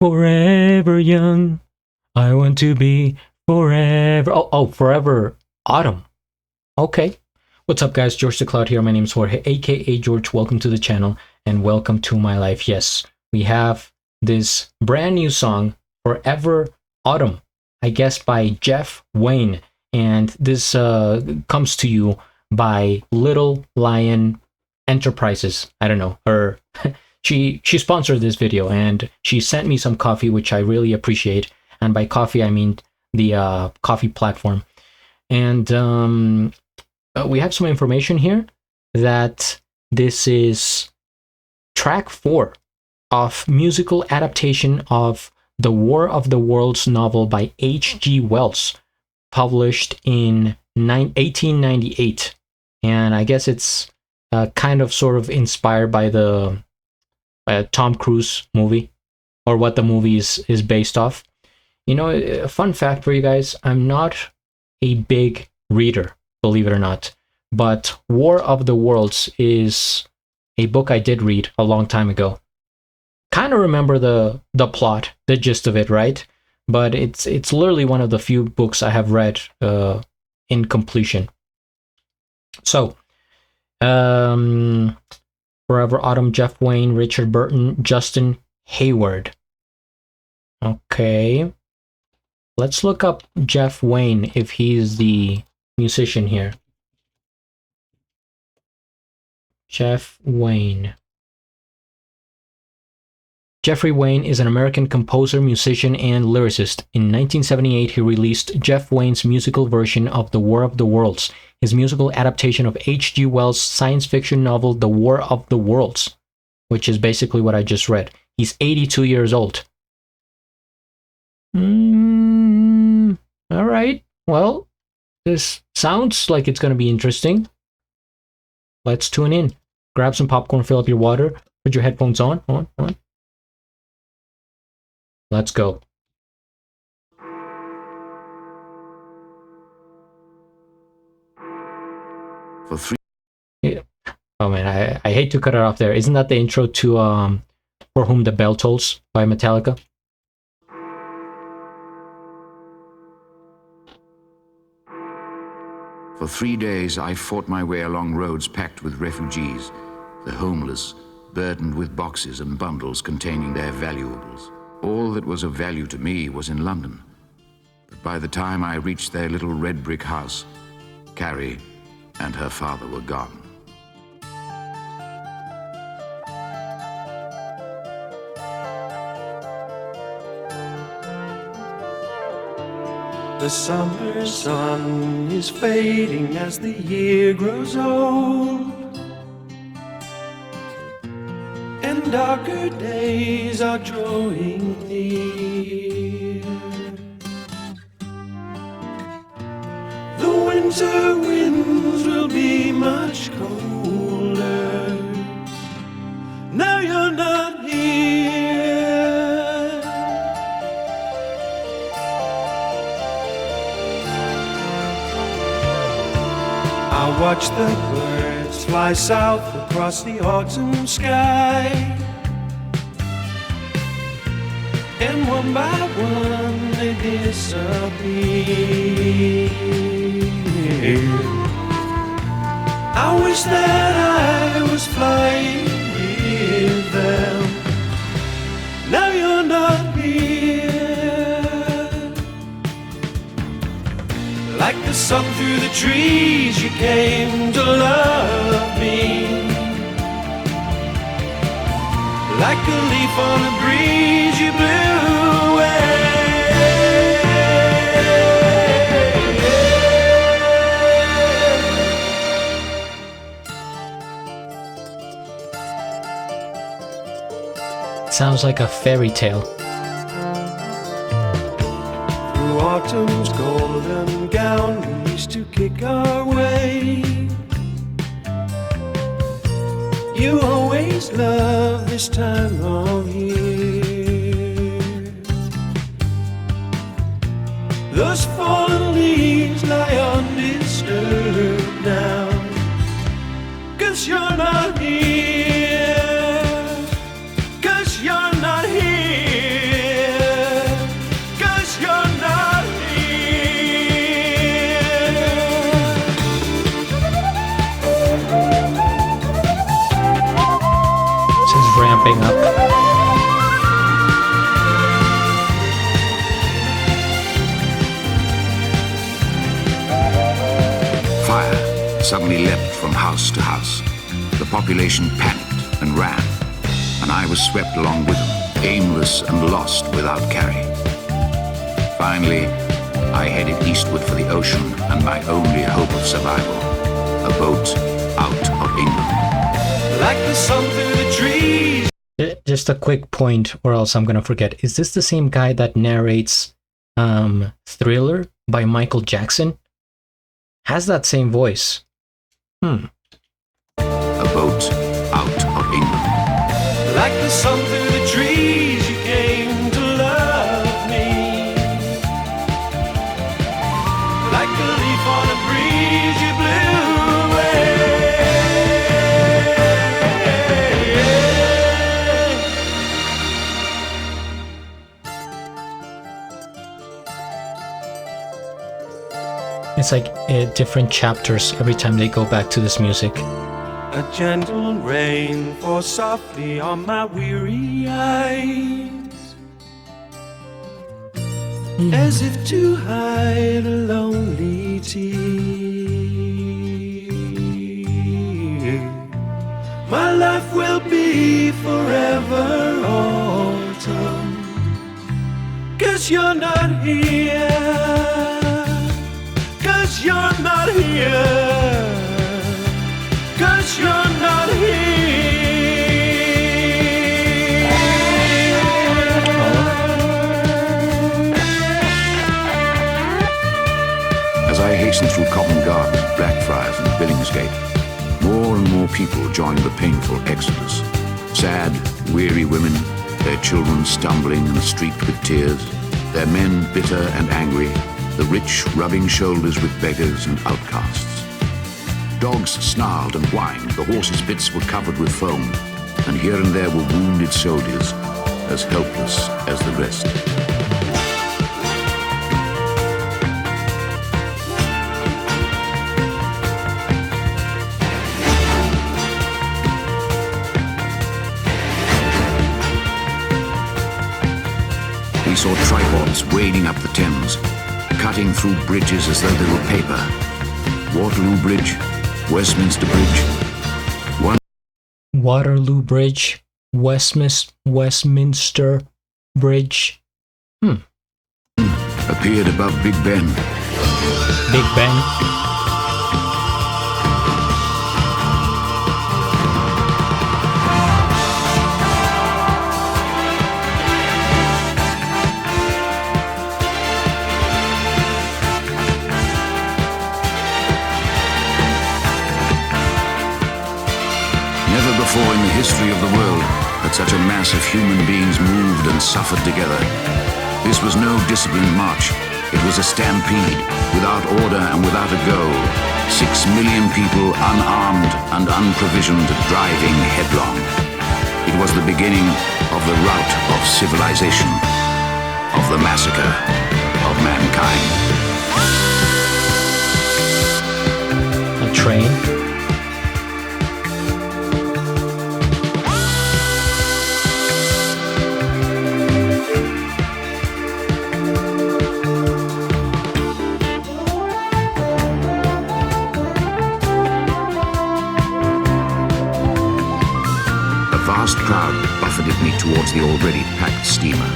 Forever young. I want to be forever. Oh, forever autumn. Okay. What's up, guys? GeorgeTheCloud here. My name is Jorge, aka George. Welcome to the channel and welcome to my life. Yes, we have this brand new song, Forever Autumn, I guess by Jeff Wayne. And this comes to you by Little Lion Enterprises. I don't know, her. She sponsored this video and she sent me some coffee, which I really appreciate. And by coffee, I mean the coffee platform. And we have some information here that this is track 4 of musical adaptation of the War of the Worlds novel by H.G. Wells, published in 1898. And I guess it's kind of sort of inspired by the Tom Cruise movie, or what the movie is based off. You know, a fun fact for you guys, I'm not a big reader, believe it or not, but War of the Worlds is a book I did read a long time ago. Kind of remember the plot, the gist of it, right? But it's literally one of the few books I have read in completion. So, Forever Autumn, Jeff Wayne, Richard Burton, Justin Hayward. Okay. Let's look up Jeff Wayne if he's the musician here. Jeff Wayne. Jeffrey Wayne is an American composer, musician, and lyricist. In 1978, he released Jeff Wayne's musical version of The War of the Worlds, his musical adaptation of H.G. Wells' science fiction novel The War of the Worlds, which is basically what I just read. He's 82 years old. All right. Well, this sounds like it's going to be interesting. Let's tune in. Grab some popcorn, fill up your water, put your headphones on. Let's go. For 3 Yeah. Oh man, I hate to cut it off there. Isn't that the intro to For Whom the Bell Tolls by Metallica? For 3 days I fought my way along roads packed with refugees, the homeless, burdened with boxes and bundles containing their valuables. All that was of value to me was in London. But by the time I reached their little red brick house, Carrie and her father were gone. The summer sun is fading as the year grows old, and darker days are drawing near. The winter winds will be much colder. Now you're not here. I watch the birds fly south across the autumn sky, and one by one they disappear. I wish that I was flying with them. Now you're not here. Like the sun through the trees, you came to love me. Like a leaf on a breeze, you blew away. Sounds like a fairy tale. Through autumn's golden gown, we used to kick our way. You always love this time of year. Those fallen leaves lie undisturbed now, 'cause you're not here. 'Cause you're not here. suddenly leapt from house to house. The population panicked and ran, and I was swept along with them, aimless and lost without carry. Finally, I headed eastward for the ocean and my only hope of survival, a boat out of England. Like the sun through the trees. Just a quick point, or else I'm gonna forget. Is this the same guy that narrates Thriller by Michael Jackson? Has that same voice. A boat out of England. Like the sun through the trees, you came to love me. Like a leaf on a breeze, you blew away. It's like different chapters every time they go back to this music. A gentle rain falls softly on my weary eyes, as if to hide a lonely tear. My life will be forever autumn, 'cause you're not here. 'Cause you're not here. 'Cause you're not here. As I hastened through Covent Garden, Blackfriars and Billingsgate, more and more people joined the painful exodus. Sad, weary women, their children stumbling and streaked with tears, their men bitter and angry, the rich rubbing shoulders with beggars and outcasts. Dogs snarled and whined, the horses' bits were covered with foam, and here and there were wounded soldiers, as helpless as the rest. We saw tripods wading up the Thames, cutting through bridges as though they were paper. Waterloo Bridge, Westminster Bridge, Waterloo Bridge, Westminster Bridge. appeared above Big Ben. Big Ben. Never before in the history of the world had such a mass of human beings moved and suffered together. This was no disciplined march. It was a stampede, without order and without a goal. 6 million people unarmed and unprovisioned, driving headlong. It was the beginning of the rout of civilization, of the massacre of mankind. A train. Vast crowd buffeted me towards the already packed steamer.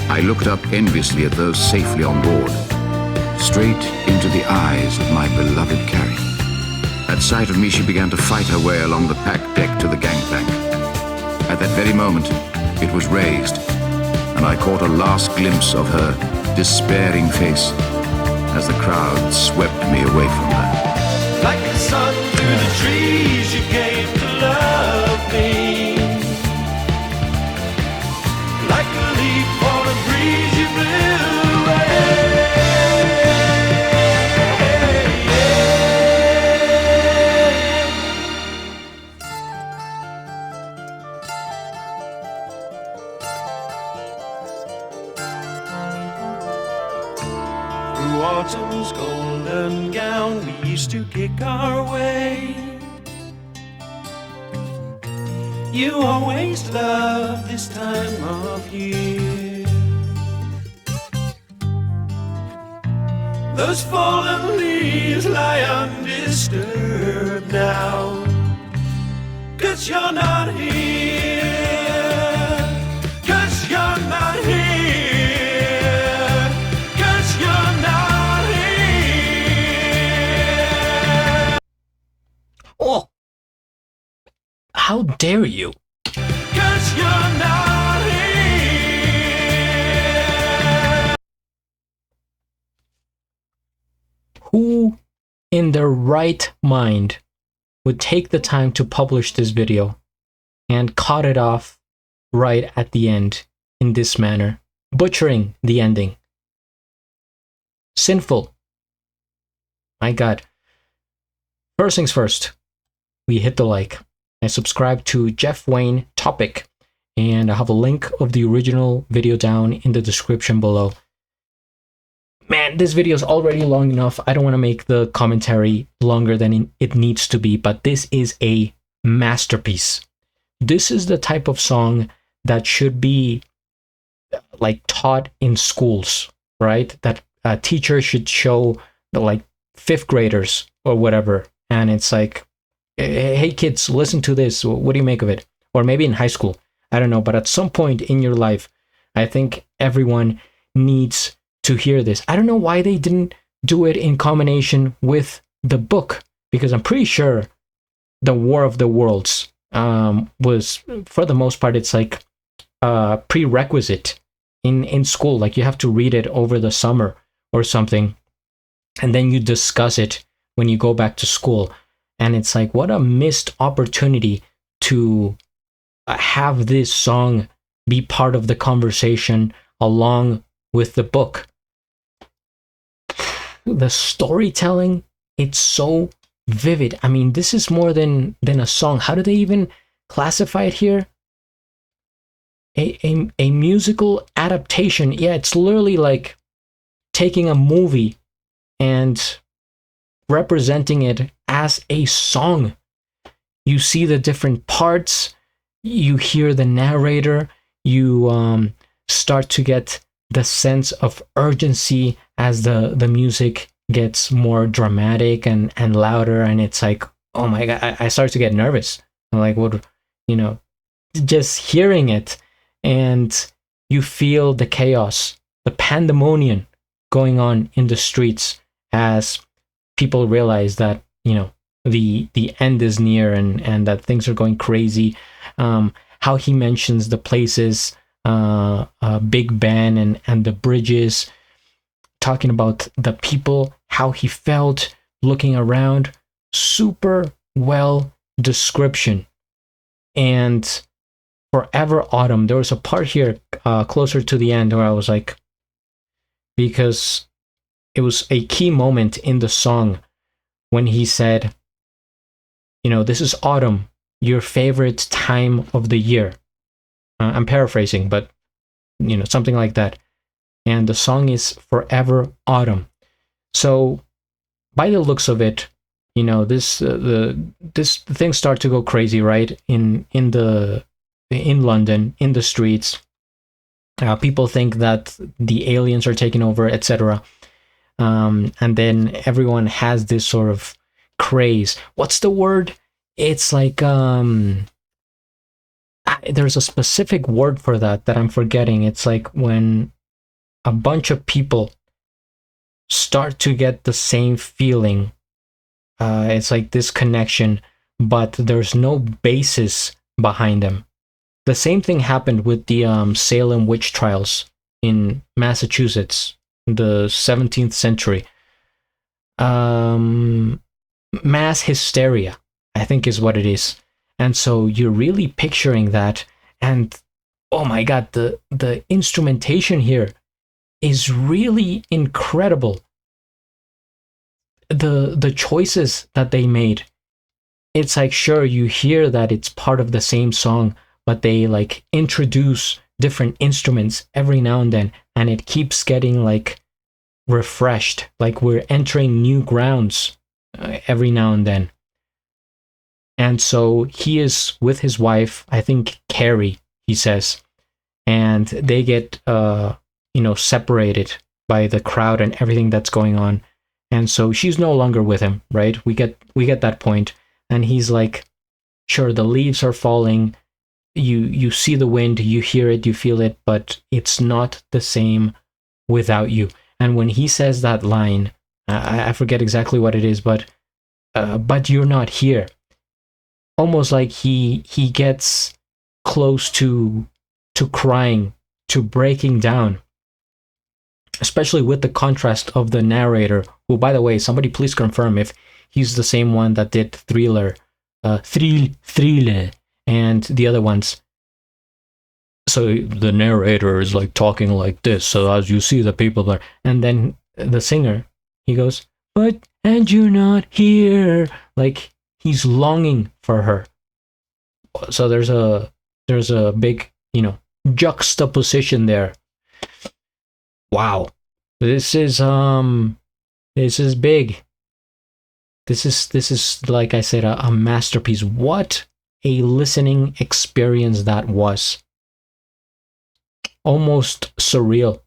I looked up enviously at those safely on board, straight into the eyes of my beloved Carrie. At sight of me, she began to fight her way along the packed deck to the gangplank. At that very moment, it was raised, and I caught a last glimpse of her despairing face as the crowd swept me away from her. Like the sun through the trees, you came to love me. Like a leaf on a breeze, you blew away. Through autumn's golden gown, we used to kick our way. You always loved this time of year. Those fallen leaves lie undisturbed now. 'Cause you're not here. 'Cause you're not here. 'Cause you're not here. Oh! How dare you? 'Cause you're not here. Who in their right mind would take the time to publish this video and cut it off right at the end in this manner, butchering the ending? Sinful. My God. First things first, we hit the like. I subscribe to Jeff Wayne Topic, and I have a link of the original video down in the description below. Man, this video is already long enough. I don't want to make the commentary longer than it needs to be, but this is a masterpiece. This is the type of song that should be like taught in schools, right? That a teacher should show the like 5th graders or whatever. And it's like, hey kids, listen to this. What do you make of it? Or maybe in high school. I don't know. But at some point in your life, I think everyone needs to hear this. I don't know why they didn't do it in combination with the book, because I'm pretty sure the War of the Worlds was, for the most part, it's like a prerequisite in school. Like you have to read it over the summer or something, and then you discuss it when you go back to school. And it's like, what a missed opportunity to have this song be part of the conversation along with the book. The storytelling, it's so vivid. I mean, this is more than a song. How do they even classify it here? A musical adaptation. Yeah, it's literally like taking a movie and representing it as a song. You see the different parts, you hear the narrator, you start to get the sense of urgency as the music gets more dramatic and louder, and it's like, oh my God, I start to get nervous. I'm like, what, just hearing it, and you feel the chaos, the pandemonium going on in the streets as people realize that, the end is near and that things are going crazy. How he mentions the places, Big Ben and the bridges, talking about the people, how he felt looking around. Super well description. And Forever Autumn, there was a part here closer to the end where I was like, because it was a key moment in the song when he said, this is autumn, your favorite time of the year. I'm paraphrasing, but something like that. And the song is Forever Autumn. So by the looks of it, this things start to go crazy, right? In London, in the streets. People think that the aliens are taking over, etc. And then everyone has this sort of craze. What's the word? It's like there's a specific word for that I'm forgetting. It's like when a bunch of people start to get the same feeling. It's like this connection, but there's no basis behind them. The same thing happened with the Salem witch trials in Massachusetts in the 17th century. Mass hysteria, I think, is what it is. And so you're really picturing that, and oh my God, the instrumentation here is really incredible. The choices that they made, it's like, sure, you hear that it's part of the same song, but they like introduce different instruments every now and then, and it keeps getting like refreshed, like we're entering new grounds every now and then. And so he is with his wife, I think Carrie, he says, and they get separated by the crowd and everything that's going on. And so she's no longer with him, right? We get that point, and he's like, sure, the leaves are falling, you see the wind, you hear it, you feel it, but it's not the same without you. And when he says that line, I forget exactly what it is, but you're not here. Almost like he gets close to crying, to breaking down, especially with the contrast of the narrator, who, by the way, somebody please confirm if he's the same one that did Thriller, Thriller, and the other ones. So the narrator is like talking like this, so as you see the people there, and then the singer, he goes, and you're not here, like he's longing for her. So there's a big, juxtaposition there. Wow, this is big. This is like I said, a masterpiece. What a listening experience that was. Almost surreal.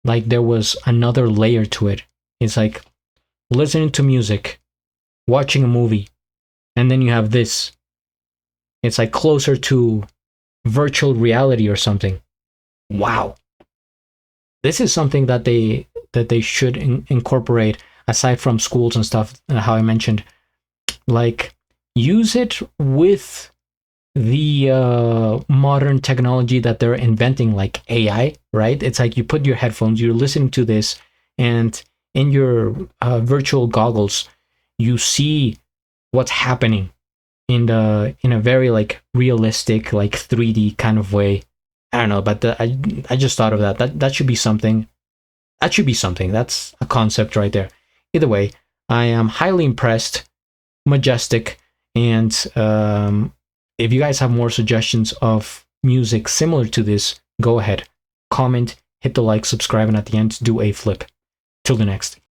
Like there was another layer to it. It's like listening to music, watching a movie, and then you have this. It's like closer to virtual reality or something. Wow. This is something that they should incorporate, aside from schools and stuff, how I mentioned. Like, use it with the modern technology that they're inventing, like AI, right? It's like you put your headphones, you're listening to this, and in your virtual goggles, you see what's happening in a very like realistic, like 3D kind of way. I don't know, but I just thought of that. That should be something. That should be something. That's a concept right there. Either way, I am highly impressed, majestic, and if you guys have more suggestions of music similar to this, go ahead, comment, hit the like, subscribe, and at the end, do a flip. Till the next.